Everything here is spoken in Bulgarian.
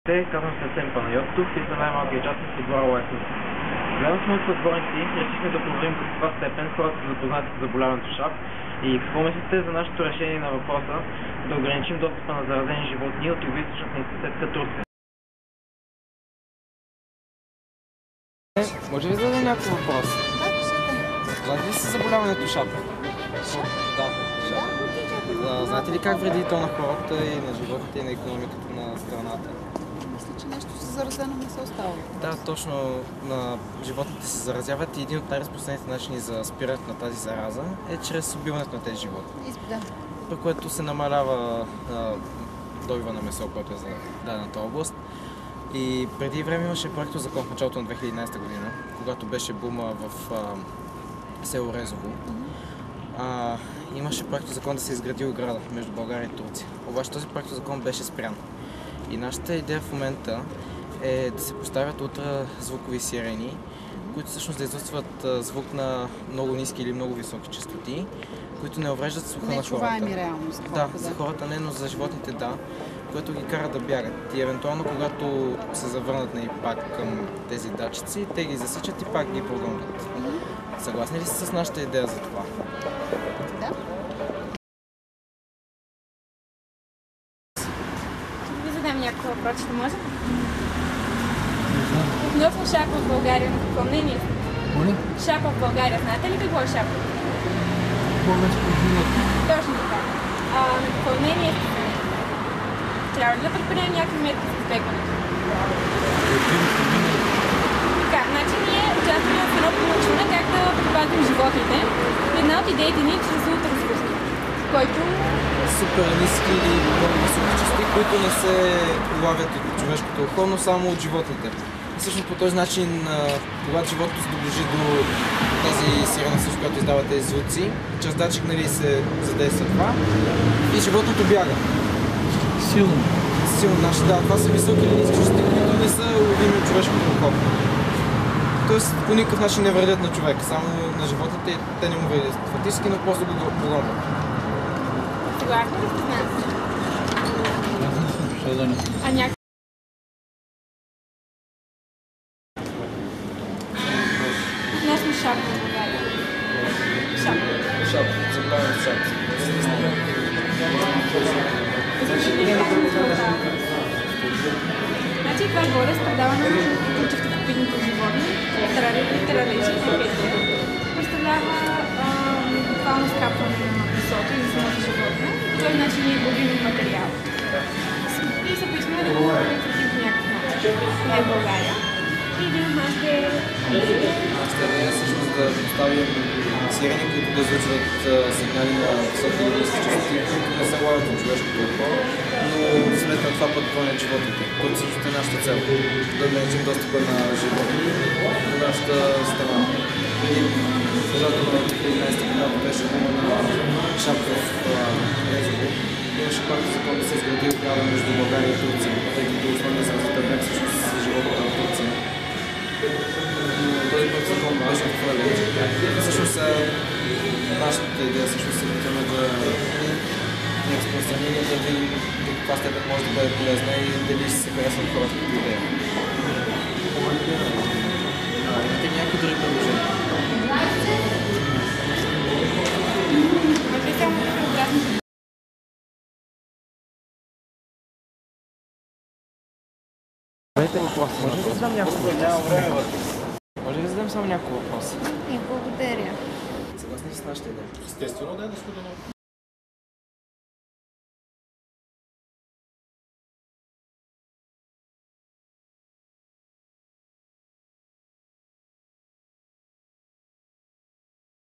Казвам се Асен Панайотов и съм най-малкият частник от двора Лайфнес. Заедно с моите съотборници решихме да проверим до каква степен хората са запознати с заболяването шап и какво мислите за нашето решение на въпроса да ограничим достъпа на заразени животни от югоизточната ни съседка Турция. Може ли да зададем някакъв въпрос? Да, пишете. Знаете ли си заболяването шап? Шап? Да, шап. Знаете ли как вреди то на хората и на животните и на икономиката на страната? Мисля, че нещо заразено не се остава. Да, точно. Животните се заразяват и един от най-разпространените начини за спирането на тази зараза е чрез убиването на тези животни. Да. При което се намалява добива на месо, което е за дадената област. И преди време имаше проектозакон в началото на 2011 година, когато беше бума в село Резово. Имаше проектозакон да се изгради ограда между България и Турция. Обаче този проектозакон беше спрян. И нашата идея в момента е да се поставят ултразвукови сирени, които всъщност да излъчват звук на много ниски или много високи честоти, които не увреждат слуха на хората. Нечуваеми реално. Да, за хората не, но за животните да, което ги кара да бягат. И евентуално, когато се завърнат пак към тези датчици, те ги засичат и пак ги прогонват. Съгласни ли сте с нашата идея за това? Да. Ще ви задам някакво въпрос, ще може? Относно шапа в България, на какво мнение сте? Шапа в България, знаете ли какво е шапа? Точно така. На какво мнение сте? Трябва ли да предприемем някакви мерки за избегването? Така, значи ние участваме в едно проучване как да предпазим животните. Една от идеите ни е чрез ултразвук, който Супер ниски или много високи частоти, които не се улавят от човешкото ухо, но само от животните. И всъщност по този начин, когато животното се доближи до тази сирена, която издава тези звуци, чрез датчик се задейства това и животното бяга. Силно. Значи, да, това са високи или ниски частоти, които не са уловими от човешкото ухо. Тоест по никакъв начин не вредят на човека, само на животните те не му вредят фактически, но просто го погонват. съгласни ли сте с нас? А някакви? Относно шапа в България. Шап, забравям шап. Значи това е болест, предавана от чифтокопитните животни, таралежи и петия. Представлява буквално скапване на месото и самото животно. По този начин ние губим материал. И се поискаме да го предотвратим по някакъв начин. Това е България. И един от нашите идея е всъщност да поставим сирени, които да излъчват сигнали на високи или ниски частоти, които не се лавят от човешкото ухо, но сметка това път гонят животните, което всъщност е нашата цел. Да ограничим достъпа на животни до нашата страна. И в началото на 2011 година беше бума на шап в Резово. Имаше пак закон да се изгради ограда между България и Турция, тъй като основният заразител бе всъщност животните в Турция. Този път закон беше отхвърлен. Всъщност нашата идея всъщност се опитваме да ни разпространим, да видим до каква степен може да бъде полезна и дали ще се харесват хората като идея. Имате някакви други предложения? Може ли да задам няколко въпроса? Може ли да задам само няколко въпроса? И благодаря. Съгласни с нашата идея? Естествено, да е да